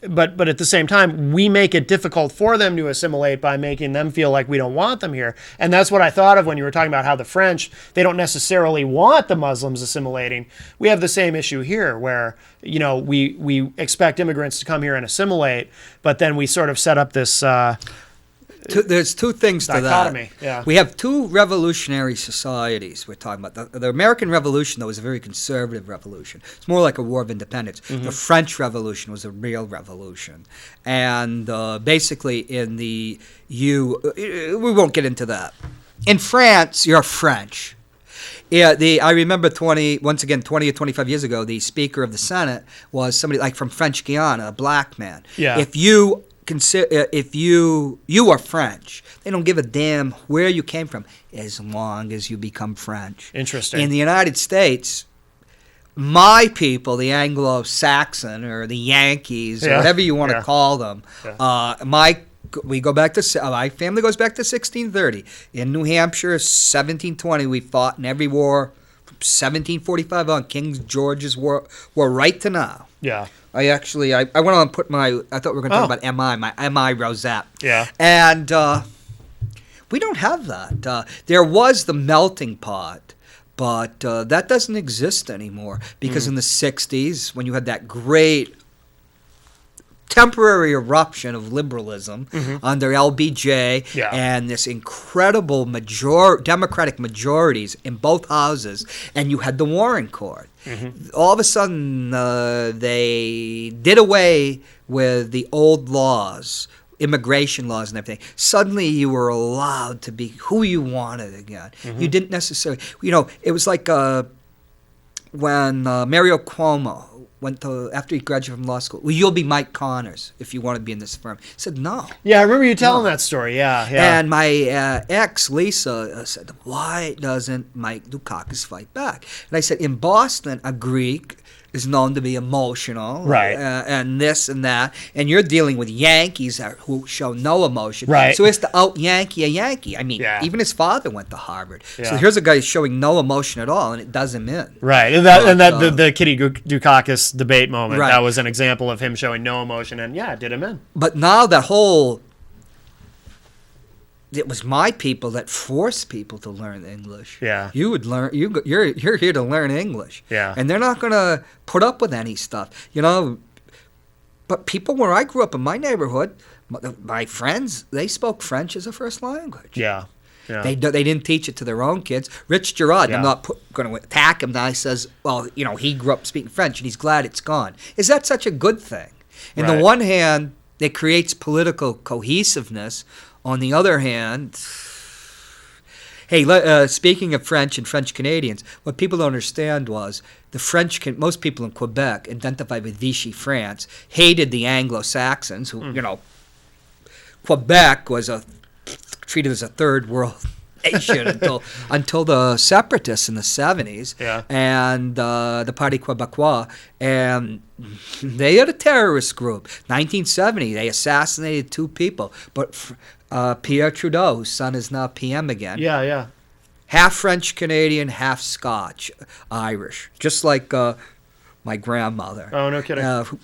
but at the same time, we make it difficult for them to assimilate by making them feel like we don't want them here. And that's what I thought of when you were talking about how the French, they don't necessarily want the Muslims assimilating. We have the same issue here where, we expect immigrants to come here and assimilate, but then we sort of set up this there's two things to dichotomy. that. Yeah. We have two revolutionary societies we're talking about. The American Revolution, though, was a very conservative revolution. It's more like a war of independence. The French Revolution was a real revolution. And basically we won't get into that. In France, you're French. Yeah, I remember 20 or 25 years ago, the Speaker of the Senate was somebody like from French Guiana, a black man. Yeah. If you are French, they don't give a damn where you came from as long as you become French. Interesting. In the United States, my people, the Anglo-Saxon or the Yankees or whatever you want to call them, we go back to my family goes back to 1630. In New Hampshire, 1720, we fought in every war from 1745 on. King George's war right to now. Yeah. I went on and put I thought we were going to talk about my MI Rosette. Yeah. And we don't have that. There was the melting pot, but that doesn't exist anymore because in the 60s, when you had that great temporary eruption of liberalism under LBJ and this incredible Democratic majorities in both houses, and you had the Warren Court. All of a sudden, they did away with the old laws, immigration laws and everything. Suddenly, you were allowed to be who you wanted again. You didn't necessarily, it was like when Mario Cuomo went to, after he graduated from law school, well, you'll be Mike Connors if you want to be in this firm. He said, no. Yeah, I remember you telling that story. Yeah. And my ex, Lisa, said, why doesn't Mike Dukakis fight back? And I said, in Boston, a Greek is known to be emotional, right? And this and that, and you're dealing with Yankees who show no emotion, right? So it's to out Yankee a Yankee. I mean, even his father went to Harvard, so here's a guy showing no emotion at all, and it does him in, right? And the Kitty Dukakis debate moment, that was an example of him showing no emotion, and it did him in. But now that whole. It was my people that forced people to learn English. Yeah. You would learn. You're here to learn English. Yeah. And they're not going to put up with any stuff, But people where I grew up in my neighborhood, my friends, they spoke French as a first language. Yeah. Yeah. They didn't teach it to their own kids. Rich Girard, I'm not going to attack him. Now he says, well, he grew up speaking French and he's glad it's gone. Is that such a good thing? On the one hand, it creates political cohesiveness. On the other hand, speaking of French and French Canadians, what people don't understand was most people in Quebec identified with Vichy France, hated the Anglo-Saxons, who, Quebec was treated as a third world nation until the separatists in the 70s and the Parti Québécois, and they had a terrorist group. 1970, they assassinated 2 people, but Pierre Trudeau, whose son is now PM again. Yeah. Half French Canadian, half Scotch, Irish, just like my grandmother. Oh, no kidding.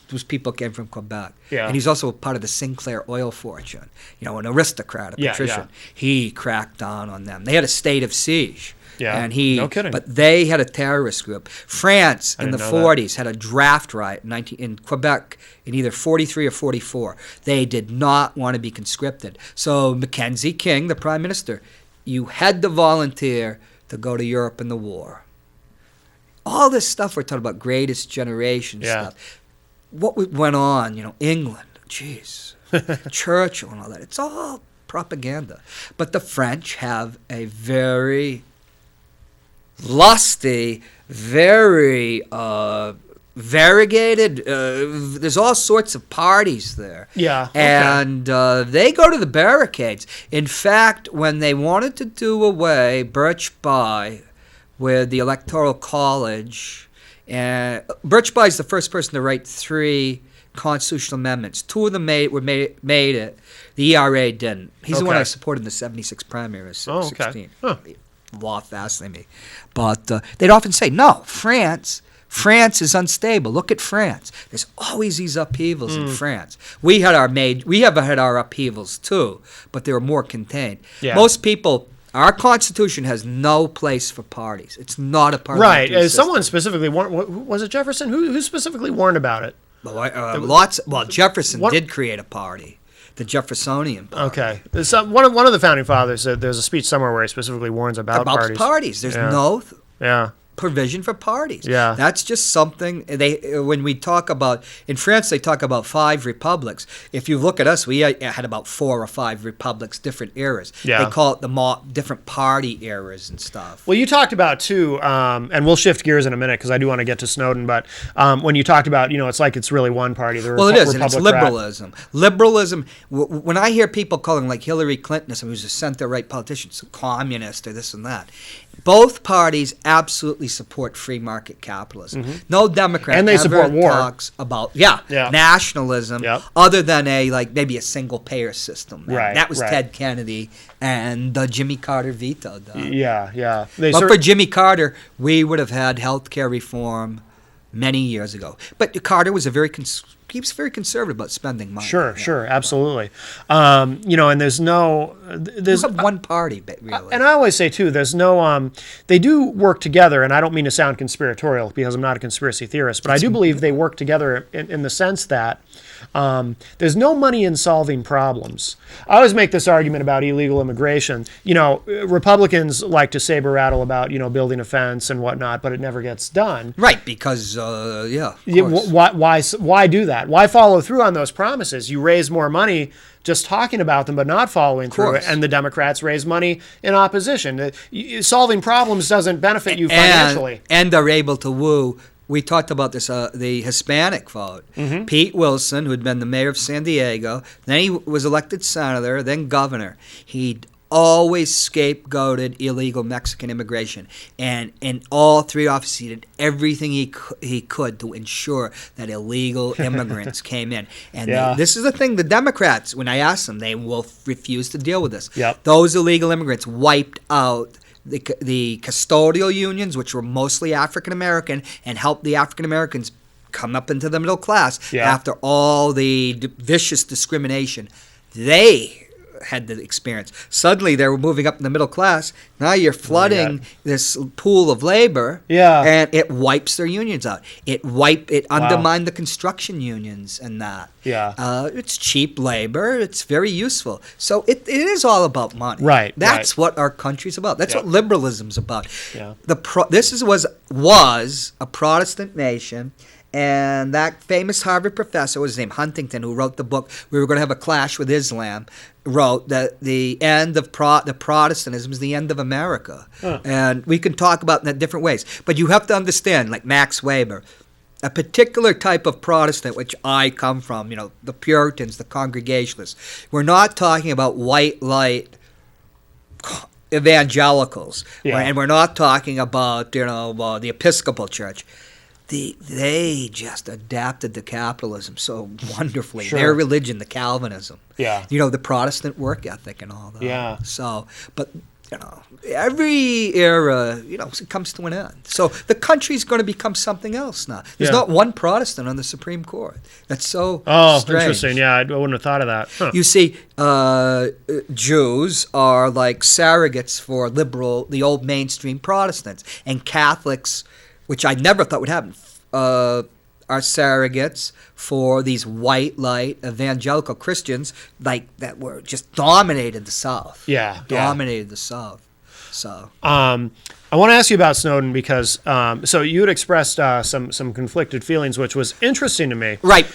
Whose people came from Quebec. Yeah. And he's also part of the Sinclair oil fortune. An aristocrat, a patrician. Yeah. He cracked down on them. They had a state of siege. Yeah. And no kidding. But they had a terrorist group. France in the 40s had a draft riot in Quebec in either 43 or 44. They did not want to be conscripted. So Mackenzie King, the prime minister, you had to volunteer to go to Europe in the war. All this stuff we're talking about, greatest generation stuff. What went on, England, jeez, Churchill and all that. It's all propaganda. But the French have a very lusty, very variegated. There's all sorts of parties there. Yeah. And they go to the barricades. In fact, when they wanted to do away Birch Bayh with the Electoral College, Birch Bayh is the first person to write 3 constitutional amendments. 2 of them made it. The ERA didn't. He's the one I supported in the 76 primary. 16. Huh. Law fascinated me. But they'd often say, no, France France is unstable. Look at France. There's always these upheavals in France. We have had our upheavals too, but they were more contained. Yeah. Most people, our Constitution has no place for parties. It's not a Right. parliamentary system. Someone specifically warned. Was it Jefferson? Who specifically warned about it? Well, Jefferson did create a party, the Jeffersonian Party. Okay. One of the founding fathers said there's a speech somewhere where he specifically warns about parties. There's Yeah. no Yeah. provision for parties. Yeah. That's just something when we talk about, in France they talk about 5 republics. If you look at us, we had about 4 or 5 republics, different eras. Yeah. They call it the different party eras and stuff. Well, you talked about too, and we'll shift gears in a minute because I do want to get to Snowden. But when you talked about, it's like it's really one party. Well, it is, and it's liberalism. Liberalism. When I hear people calling like Hillary Clinton, someone who's a center-right politician, some communist or this and that, both parties absolutely support free market capitalism. No Democrat And they ever support war. talks about nationalism, other than maybe a single payer system. Right, That was right. Ted Kennedy, and Jimmy Carter vetoed that. Yeah. But for Jimmy Carter, we would have had health care reform many years ago. But Carter was very conservative about spending money. Sure, absolutely. And there's one party, but really. And I always say too, there's no. They do work together, and I don't mean to sound conspiratorial because I'm not a conspiracy theorist, but I do believe they work together in the sense that there's no money in solving problems. I always make this argument about illegal immigration. Republicans like to saber rattle about building a fence and whatnot, but it never gets done. Right, because of course. Why do that? Why follow through on those promises? You raise more money just talking about them but not following through, and the Democrats raise money in opposition. Solving problems doesn't benefit you financially. And they're able to woo. We talked about this, the Hispanic vote. Pete Wilson, who had been the mayor of San Diego, then he was elected senator, then governor. He'd always scapegoated illegal Mexican immigration. And in all 3 offices, he did everything he could to ensure that illegal immigrants came in. And this is the thing, the Democrats, when I asked them, they will refuse to deal with this. Yep. Those illegal immigrants wiped out the custodial unions, which were mostly African American, and helped the African Americans come up into the middle class after all the vicious discrimination they had the experience. Suddenly they were moving up in the middle class. Now you're flooding this pool of labor, and it wipes their unions out. It undermined the construction unions and that. It's cheap labor. It's very useful. So it is all about money. Right. That's what our country's about. That's what liberalism's about. Yeah. Was a Protestant nation. And that famous Harvard professor was named Huntington, who wrote the book "We Were Going to Have a Clash with Islam," wrote that the end of the Protestantism is the end of America. And we can talk about it in different ways. But you have to understand, like Max Weber, a particular type of Protestant, which I come from, the Puritans, the Congregationalists. We're not talking about white light evangelicals. And we're not talking about, the Episcopal Church. They just adapted to capitalism so wonderfully. Sure. Their religion, the Calvinism. Yeah. The Protestant work ethic and all that. Yeah. So, but, every era, it comes to an end. So the country's going to become something else now. There's not one Protestant on the Supreme Court. That's so strange. Interesting. Yeah, I wouldn't have thought of that. Huh. You see, Jews are like surrogates for the old mainstream Protestants. And Catholics, which I never thought would happen, are surrogates for these white light evangelical Christians that were just dominated the South. Dominated the South. So I want to ask you about Snowden because so you had expressed some conflicted feelings, which was interesting to me. Right.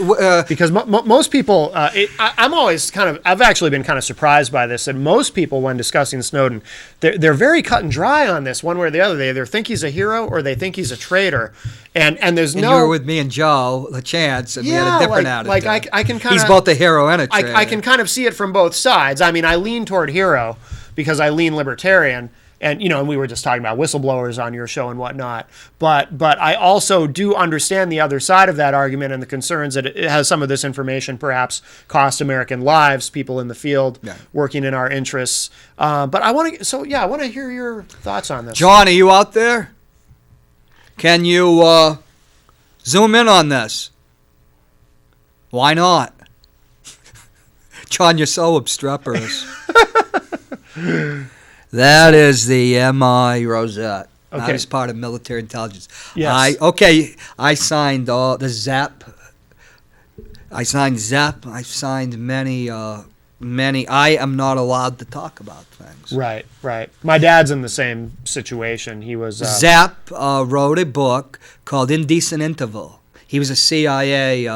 Because most people, I've actually been kind of surprised by this, that most people, when discussing Snowden, they're very cut and dry on this, one way or the other. They either think he's a hero or they think he's a traitor. And there's no. You were with me and Joe LaChance, and we had a different attitude. Like I can kind of. He's both a hero and a traitor. I can kind of see it from both sides. I mean, I lean toward hero because I lean libertarian. And and we were just talking about whistleblowers on your show and whatnot. But I also do understand the other side of that argument and the concerns that it has some of this information perhaps cost American lives, people in the field working in our interests. But I want to hear your thoughts on this. John, are you out there? Can you Zoom in on this. Why not? John, you're so obstreperous. That is the MI Rosette. Okay. That is part of military intelligence. Yes. I signed all the ZEP. I signed ZEP. I signed many. I am not allowed to talk about things. Right. My dad's in the same situation. He was ZEP wrote a book called Indecent Interval. He was a CIA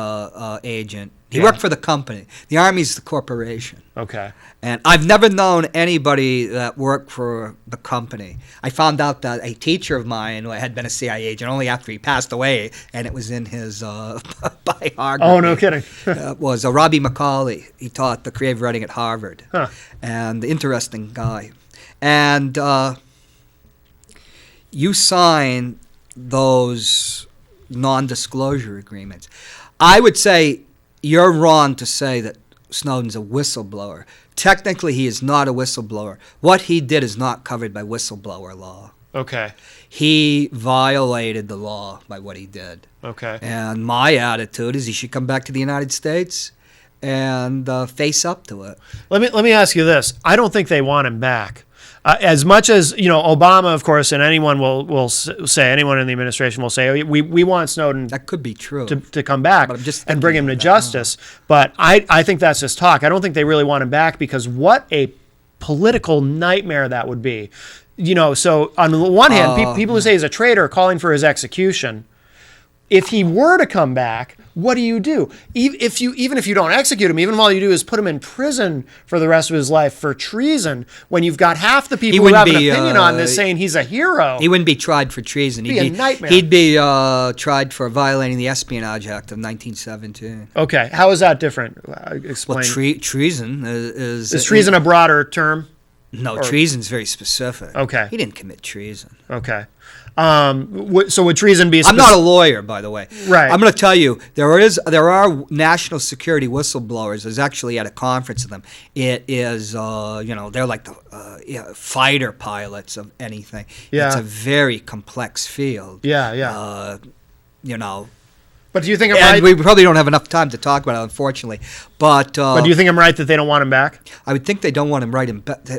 agent. He worked for the company. The Army's the corporation. okay. And I've never known anybody that worked for the company. I found out that a teacher of mine had been a CIA agent only after he passed away, and it was in his biography. Oh, no kidding. Was Robbie McCauley. He taught the creative writing at Harvard. Huh. And interesting guy. And you sign those non-disclosure agreements. I would say you're wrong to say that Snowden's a whistleblower. Technically, he is not a whistleblower. What he did is not covered by whistleblower law. Okay. He violated the law by what he did. Okay. And my attitude is he should come back to the United States and face up to it. Let me ask you this. I don't think they want him back. As much as, Obama, of course, and anyone will say, anyone in the administration will say, oh, we want Snowden That could be true. to come back But I'm just and bring him to thinking justice. But I think that's just talk. I don't think they really want him back because what a political nightmare that would be. So on the one hand, people who say he's a traitor are calling for his execution. If he were to come back, what do? Even if you don't execute him, even if all you do is put him in prison for the rest of his life for treason, when you've got half the people who have an opinion on this saying he's a hero. He wouldn't be tried for treason. It'd be a nightmare. He'd be tried for violating the Espionage Act of 1917. Okay, how is that different? Explain. Well, treason is treason a broader term? No, treason's very specific. Okay. He didn't commit treason. Okay. So would treason be? I'm not a lawyer, by the way. Right. I'm going to tell you there are national security whistleblowers. I was actually at a conference of them. It is they're like the fighter pilots of anything. Yeah. It's a very complex field. Yeah. But do you think I'm And right? we probably don't have enough time to talk about it, unfortunately. But do you think I'm right that they don't want him back? I would think they don't want him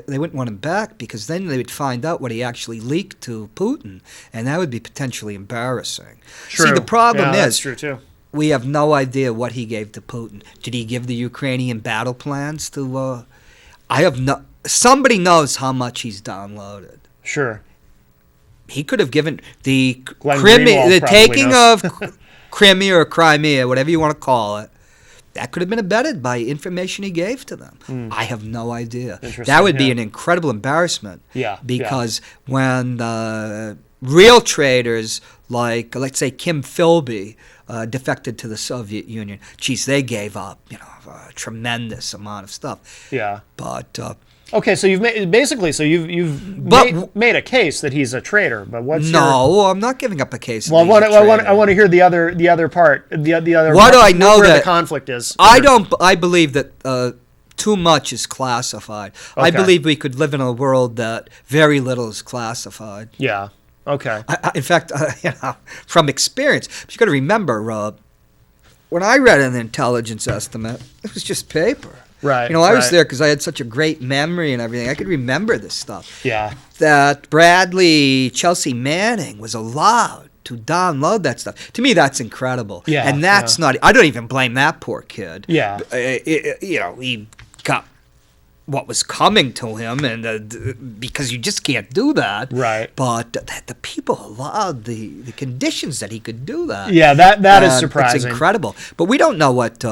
they wouldn't want him back because then they would find out what he actually leaked to Putin, and that would be potentially embarrassing. True. See, the problem that's is true too. we have no idea what he gave to Putin. Did he give the Ukrainian battle plans to? Somebody knows how much he's downloaded. Sure. He could have given the Glenn Crimea, Greenwald the probably taking knows. of Crimea or Crimea, whatever you want to call it. That could have been abetted by information he gave to them. I have no idea. That would be an incredible embarrassment. Yeah. Because when the real traitors, like, let's say, Kim Philby, defected to the Soviet Union, geez, they gave up, a tremendous amount of stuff. Yeah. But Okay, so you've made a case that he's a traitor, but what's I'm not giving up a case. Well, I want to hear the other part, the other. Why do I know where that the conflict is? I believe that too much is classified. I Okay. believe we could live in a world that very little is classified. Yeah. Okay. In fact, from experience, but you got to remember, when I read an intelligence estimate, it was just paper. Right. I was there because I had such a great memory and everything. I could remember this stuff. Yeah. That Chelsea Manning was allowed to download that stuff. To me, that's incredible. Yeah. And that's not. I don't even blame that poor kid. Yeah. He got what was coming to him, and because you just can't do that. Right. But the people allowed the conditions that he could do that. Yeah. That is surprising. It's incredible. But we don't know what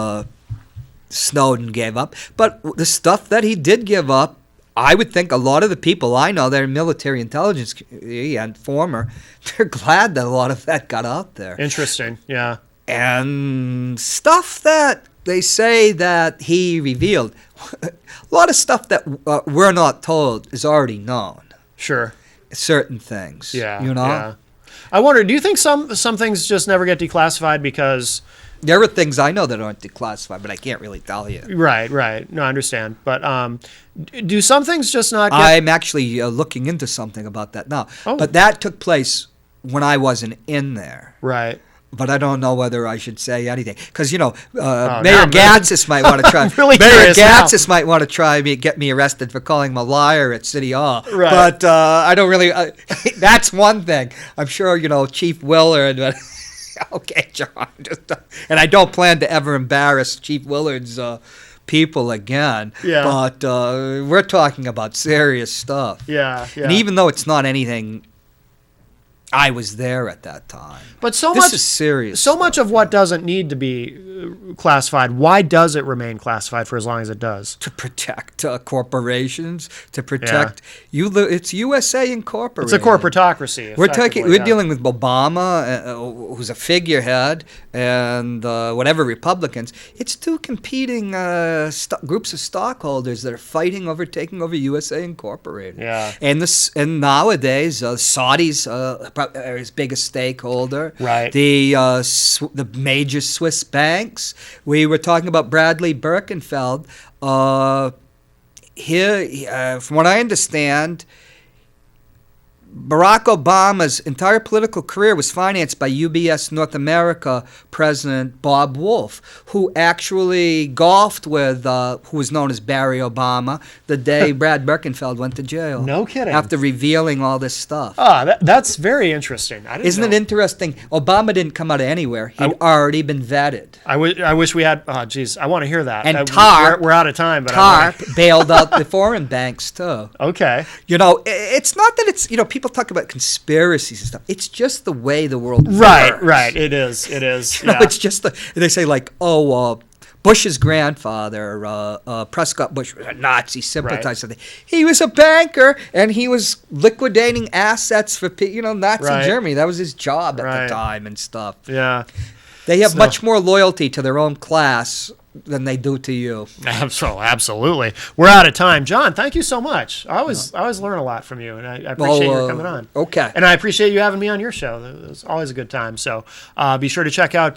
Snowden gave up. But the stuff that he did give up, I would think a lot of the people I know that are military intelligence and former, they're glad that a lot of that got out there. Interesting. Yeah. And stuff that they say that he revealed, a lot of stuff that we're not told is already known. Sure. Certain things. Yeah. Yeah. I wonder, do you think some things just never get declassified because... There are things I know that aren't declassified, but I can't really tell you. Right. No, I understand. But do some things just not get... I'm actually looking into something about that now. Oh. But that took place when I wasn't in there. Right. but I don't know whether I should say anything because Mayor now I'm Gatzis might want to try. really Mayor curious now. Gatzis might want to try get me arrested for calling him a liar at City Hall. Right. But I don't really. That's one thing. I'm sure Chief Willard. Okay, John. And I don't plan to ever embarrass Chief Willard's people again. Yeah. But we're talking about serious stuff. Yeah. And even though it's not anything, I was there at that time. But so This much is serious So stuff. much of what doesn't need to be classified. Why does it remain classified for as long as it does? To protect corporations, to protect it's USA Incorporated. It's a corporatocracy. We're dealing with Obama, who's a figurehead, and whatever Republicans. It's two competing groups of stockholders that are taking over USA Incorporated. Yeah. And nowadays, Saudis are his biggest stakeholder. Right. The major Swiss banks. We were talking about Bradley Birkenfeld. From what I understand, Barack Obama's entire political career was financed by UBS North America President Bob Woolf, who actually golfed with who was known as Barry Obama the day Brad Birkenfeld went to jail. No kidding. After revealing all this stuff. That's very interesting. I didn't Isn't know. it interesting? Obama didn't come out of anywhere. He'd already been vetted. I wish we had. Oh, geez, I want to hear that. And TARP- we're out of time, but TARP bailed out the foreign banks, too. Okay. It's not that it's, people talk about conspiracies and stuff. It's just the way the world works. Right. It is. No, it's just they say Bush's grandfather, Prescott Bush, was a Nazi sympathizer. Right. He was a banker, and he was liquidating assets for Nazi Right. Germany. That was his job at Right. the time and stuff. Yeah. They have So- much more loyalty to their own class than they do to you. Absolutely. We're out of time. John, thank you so much. I always learn a lot from you, and I appreciate you coming on. Okay. And I appreciate you having me on your show. It's always a good time. So be sure to check out,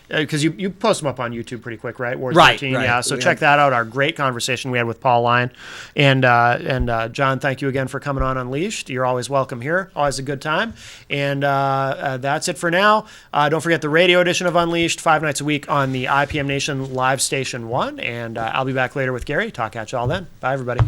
because you post them up on YouTube pretty quick, right? Ward Right, 13, right. yeah. So check that out. Our great conversation we had with Paul Lyon. And John, thank you again for coming on Unleashed. You're always welcome here. Always a good time. And that's it for now. Don't forget the radio edition of Unleashed, 5 nights a week on the IPM Nation Live Station 1. And I'll be back later with Gary. Talk at you all then. Bye, everybody.